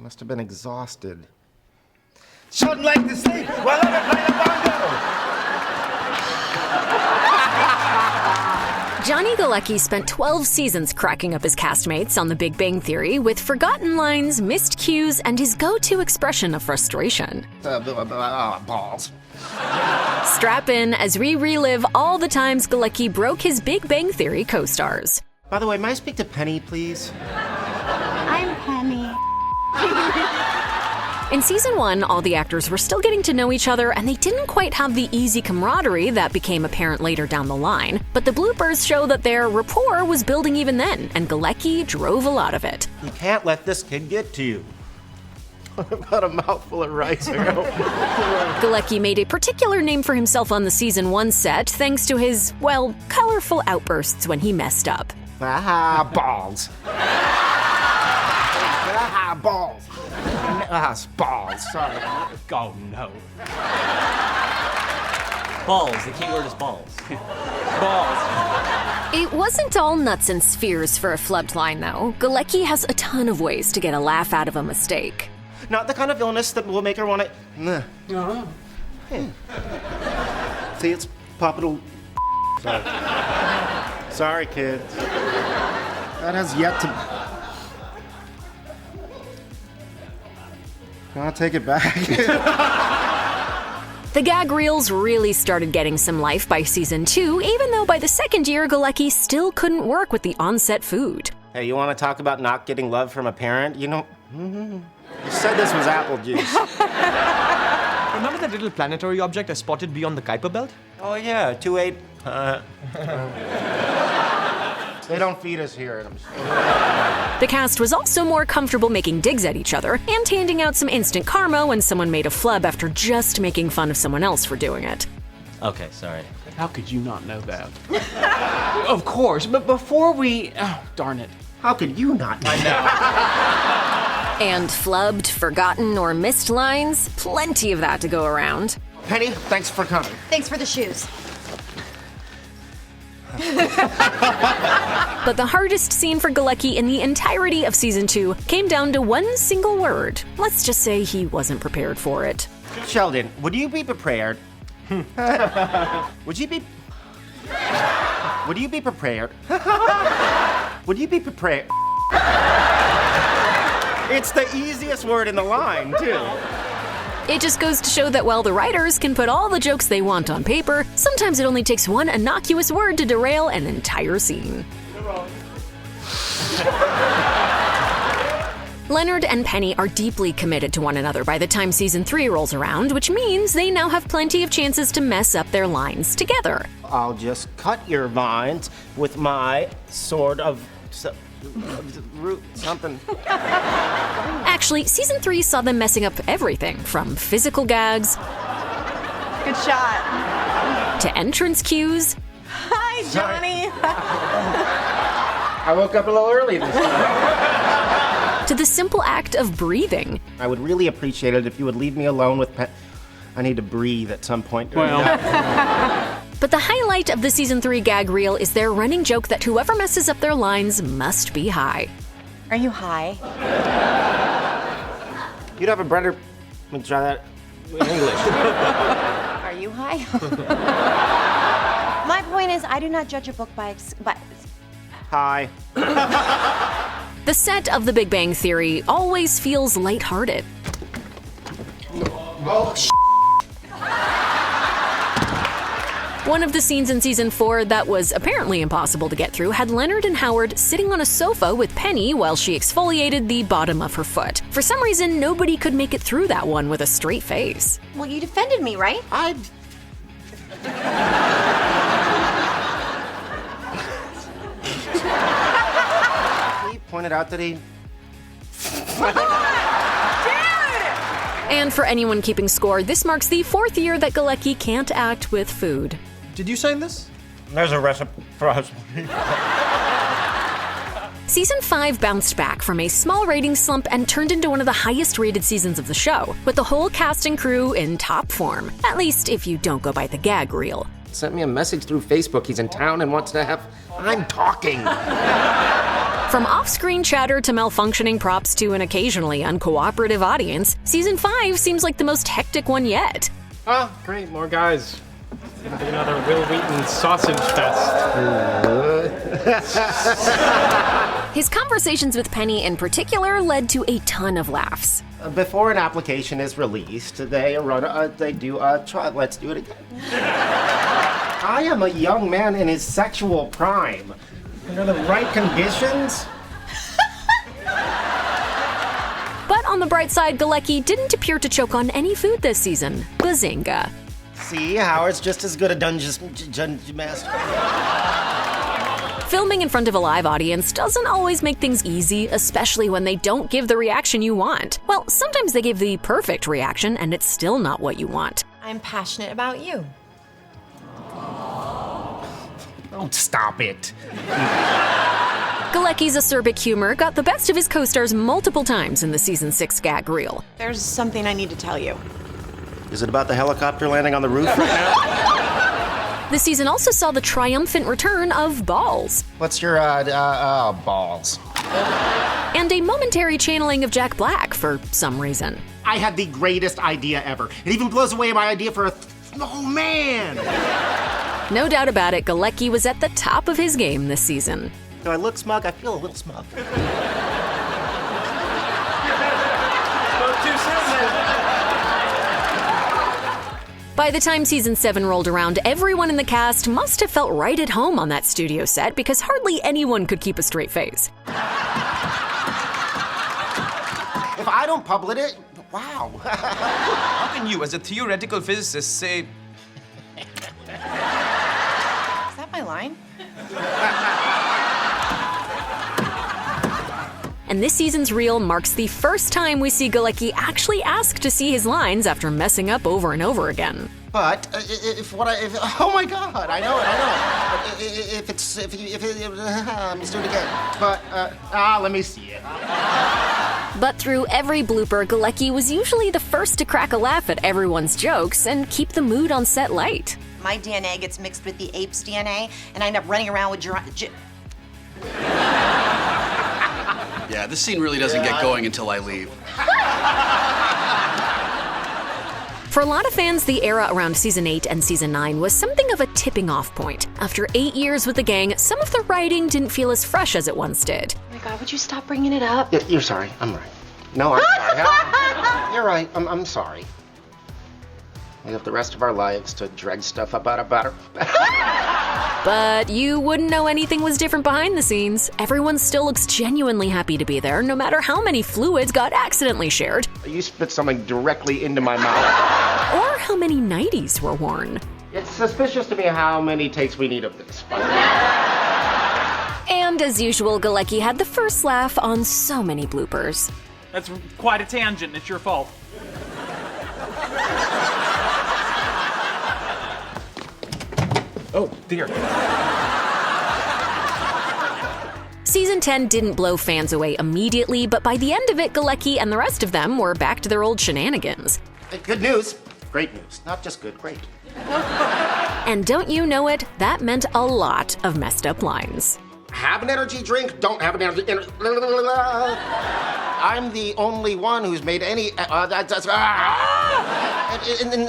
Must have been exhausted. Shouldn't like to sleep while I play the bongo! Johnny Galecki spent 12 seasons cracking up his castmates on The Big Bang Theory with forgotten lines, missed cues, and his go-to expression of frustration. Balls. Strap in as we relive all the times Galecki broke his Big Bang Theory co-stars. By the way, may I speak to Penny, please? I'm Penny. In season 1, all the actors were still getting to know each other, and they didn't quite have the easy camaraderie that became apparent later down the line. But the bloopers show that their rapport was building even then, and Galecki drove a lot of it. You can't let this kid get to you. I've got a mouthful of rice. Galecki made a particular name for himself on the season 1 set thanks to his, well, colorful outbursts when he messed up. Ah, balls. Ah, balls. Ah, balls. Sorry. Oh, no. Balls. The key word is balls. Balls. It wasn't all nuts and spheres for a flubbed line, though. Galecki has a ton of ways to get a laugh out of a mistake. Not the kind of illness that will make her want to... Uh-huh. Hey. See, it's Papa. Sorry. Sorry, kids. That has yet to... I'll take it back. The gag reels really started getting some life by season 2, even though by the second year, Galecki still couldn't work with the on-set food. Hey, you want to talk about not getting love from a parent? You know... You said this was apple juice. Remember that little planetary object I spotted beyond the Kuiper Belt? Oh, yeah, 2-8. They don't feed us here. The cast was also more comfortable making digs at each other and handing out some instant karma when someone made a flub after just making fun of someone else for doing it. Okay, sorry. How could you not know that? Of course, but before we... Oh, darn it. How could you not? I know. And flubbed, forgotten, or missed lines? Plenty of that to go around. Penny, thanks for coming. Thanks for the shoes. But the hardest scene for Galecki in the entirety of season 2 came down to one single word. Let's just say he wasn't prepared for it. Sheldon, would you be prepared? Would you be prepared? Would you be prepared? It's the easiest word in the line, too. It just goes to show that while the writers can put all the jokes they want on paper, sometimes it only takes one innocuous word to derail an entire scene. Leonard and Penny are deeply committed to one another by the time season 3 rolls around, which means they now have plenty of chances to mess up their lines together. I'll just cut your vines with my sword of... root something. Actually, season 3 saw them messing up everything from physical gags Good shot. to entrance cues Hi, Johnny. I woke up a little early this time. to the simple act of breathing. I would really appreciate it if you would leave me alone with I need to breathe at some point during that. But the highlight of the season 3 gag reel is their running joke that whoever messes up their lines must be high. Are you high? You'd have a better... Let me try that in English. Are you high? My point is, I do not judge a book by Hi. The set of The Big Bang Theory always feels lighthearted. Oh, One of the scenes in season 4 that was apparently impossible to get through had Leonard and Howard sitting on a sofa with Penny while she exfoliated the bottom of her foot. For some reason, nobody could make it through that one with a straight face. Well, you defended me, right? He pointed out that he... And for anyone keeping score, this marks the 4th year that Galecki can't act with food. Did you sign this? There's a recipe for us. Season 5 bounced back from a small rating slump and turned into one of the highest rated seasons of the show, with the whole cast and crew in top form. At least if you don't go by the gag reel. Sent me a message through Facebook. He's in town and wants to have... I'm talking. From off-screen chatter to malfunctioning props to an occasionally uncooperative audience, Season 5 seems like the most hectic one yet. Oh, great, more guys. It's gonna be another Will Wheaton sausage fest. His conversations with Penny in particular led to a ton of laughs. Before an application is released, they do a try. Let's do it again. I am a young man in his sexual prime. Under the right conditions? But on the bright side, Galecki didn't appear to choke on any food this season. Bazinga. See, Howard's just as good a dungeon master. Filming in front of a live audience doesn't always make things easy, especially when they don't give the reaction you want. Well, sometimes they give the perfect reaction and it's still not what you want. I'm passionate about you. Oh, stop it. Galecki's acerbic humor got the best of his co-stars multiple times in the Season 6 gag reel. There's something I need to tell you. Is it about the helicopter landing on the roof right now? The season also saw the triumphant return of Balls. What's your, balls? And a momentary channeling of Jack Black for some reason. I had the greatest idea ever. It even blows away my idea for oh, man! No doubt about it, Galecki was at the top of his game this season. Do I look smug? I feel a little smug. By the time Season 7 rolled around, everyone in the cast must have felt right at home on that studio set because hardly anyone could keep a straight face. If I don't publish it, wow. How can you, as a theoretical physicist, say... Is that my line? And this season's reel marks the first time we see Galecki actually ask to see his lines after messing up over and over again. But oh my God, I know it. But let's do it again. But let me see it. But through every blooper, Galecki was usually the first to crack a laugh at everyone's jokes and keep the mood on set light. My DNA gets mixed with the ape's DNA, and I end up running around with Yeah, this scene really doesn't get going until I leave. For a lot of fans, the era around Season 8 and Season 9 was something of a tipping off point. After 8 years with the gang, some of the writing didn't feel as fresh as it once did. Oh my God, would you stop bringing it up? You're sorry. I'm right. No, I'm sorry. You're right. I'm sorry. We have the rest of our lives to dredge stuff about her. But you wouldn't know anything was different behind the scenes. Everyone still looks genuinely happy to be there, no matter how many fluids got accidentally shared. You spit something directly into my mouth. Or how many nighties were worn. It's suspicious to me how many takes we need of this. And as usual, Galecki had the first laugh on so many bloopers. That's quite a tangent. It's your fault. Oh, dear. Season 10 didn't blow fans away immediately, but by the end of it, Galecki and the rest of them were back to their old shenanigans. Good news. Great news. Not just good, great. And don't you know it, that meant a lot of messed up lines. Have an energy drink, don't have an energy... I'm the only one who's made any...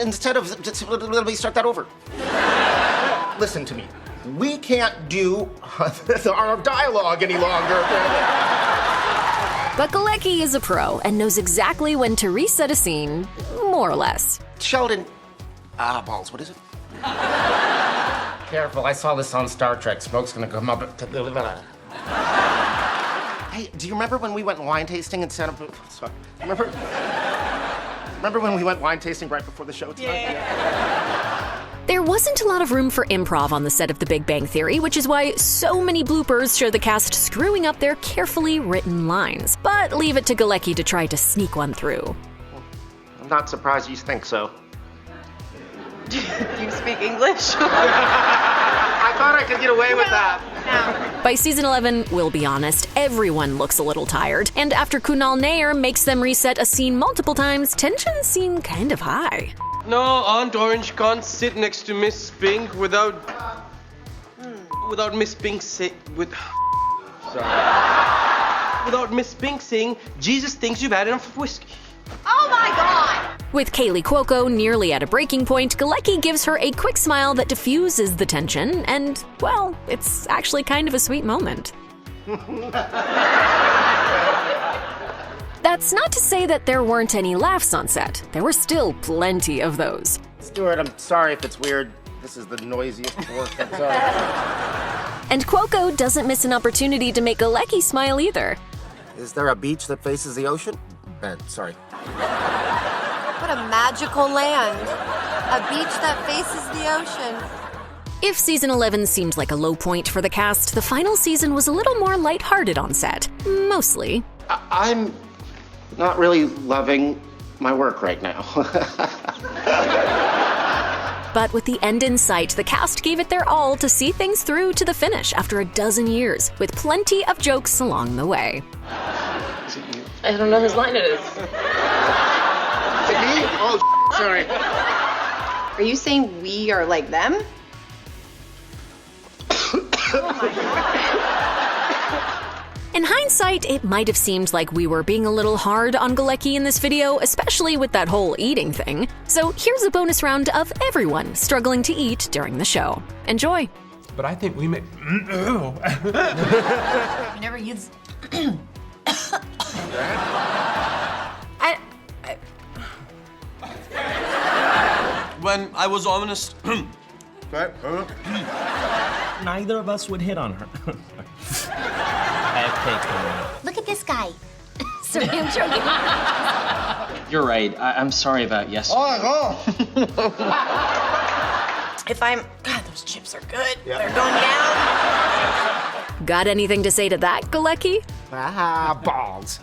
Instead of... Let me start that over. Listen to me. We can't do our dialogue any longer. But Galecki is a pro and knows exactly when to reset a scene, more or less. Sheldon... balls, what is it? Careful, I saw this on Star Trek. Smoke's gonna come up... Hey, do you remember when we went wine tasting in Santa... Sorry. Remember when we went wine tasting right before the show tonight? Yeah. There wasn't a lot of room for improv on the set of The Big Bang Theory, which is why so many bloopers show the cast screwing up their carefully written lines. But leave it to Galecki to try to sneak one through. I'm not surprised you think so. Do you speak English? I thought I could get away with that. No. By Season 11, we'll be honest, everyone looks a little tired. And after Kunal Nair makes them reset a scene multiple times, tensions seem kind of high. No, Aunt Orange can't sit next to Miss Pink without Miss Pink with... Sorry. without Miss Pink saying, Jesus thinks you've had enough of whiskey. Oh my God! With Kaylee Cuoco nearly at a breaking point, Galecki gives her a quick smile that diffuses the tension, and, well, it's actually kind of a sweet moment. That's not to say that there weren't any laughs on set. There were still plenty of those. Stuart, I'm sorry if it's weird. This is the noisiest work. I'm sorry. And Cuoco doesn't miss an opportunity to make Galecki smile either. Is there a beach that faces the ocean? Sorry. What a magical land. A beach that faces the ocean. If season 11 seemed like a low point for the cast, the final season was a little more lighthearted on set. Mostly. I'm not really loving my work right now. But with the end in sight, the cast gave it their all to see things through to the finish after a dozen years, with plenty of jokes along the way. I don't know whose line it is. Is it me? Oh, sorry. Are you saying we are like them? In hindsight, it might have seemed like we were being a little hard on Galecki in this video, especially with that whole eating thing. So here's a bonus round of everyone struggling to eat during the show. Enjoy. But I think we may. You never use. When I was ominous. Neither of us would hit on her. Look at this guy. Sorry, I'm joking. You're right. I'm sorry about yesterday. If I'm... God, those chips are good. They're going down. Got anything to say to that, Galecki? Balls.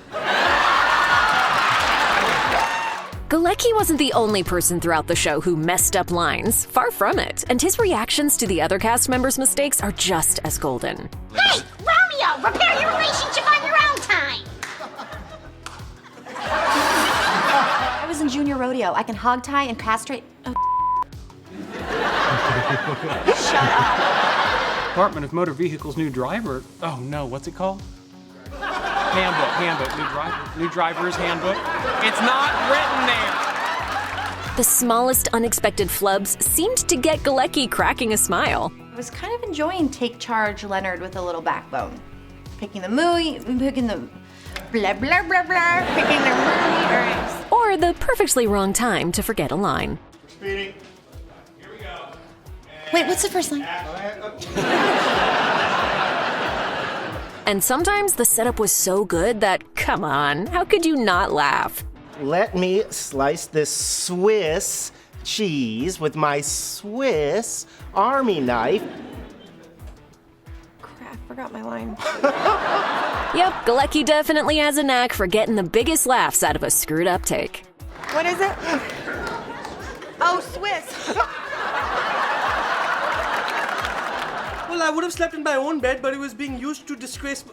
Galecki wasn't the only person throughout the show who messed up lines. Far from it. And his reactions to the other cast members' mistakes are just as golden. Hey, Romeo, repair your relationship on your own time. I was in junior rodeo. I can hog tie and castrate. Oh. Shut up. Department of Motor Vehicles new driver. Oh no, what's it called? Handbook, new driver's handbook. It's not written there. The smallest unexpected flubs seemed to get Galecki cracking a smile. I was kind of enjoying Take Charge Leonard with a little backbone. Picking the mooey, picking the blah, blah, blah, blah, picking the mooey. Or the perfectly wrong time to forget a line. Wait, what's the first line? And sometimes the setup was so good that, come on, how could you not laugh? Let me slice this Swiss cheese with my Swiss Army knife. Crap, forgot my line. Yep, Galecki definitely has a knack for getting the biggest laughs out of a screwed up take. What is it? Oh, Swiss. Well, I would have slept in my own bed, but it was being used to disgrace.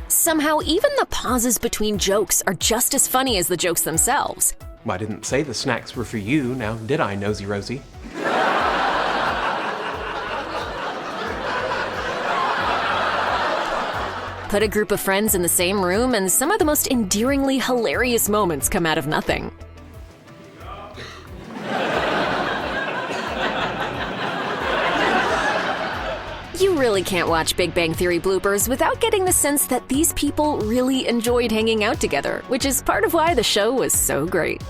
Somehow, even the pauses between jokes are just as funny as the jokes themselves. I didn't say the snacks were for you, now did I, Nosy Rosie? Put a group of friends in the same room, and some of the most endearingly hilarious moments come out of nothing. You really can't watch Big Bang Theory bloopers without getting the sense that these people really enjoyed hanging out together, which is part of why the show was so great.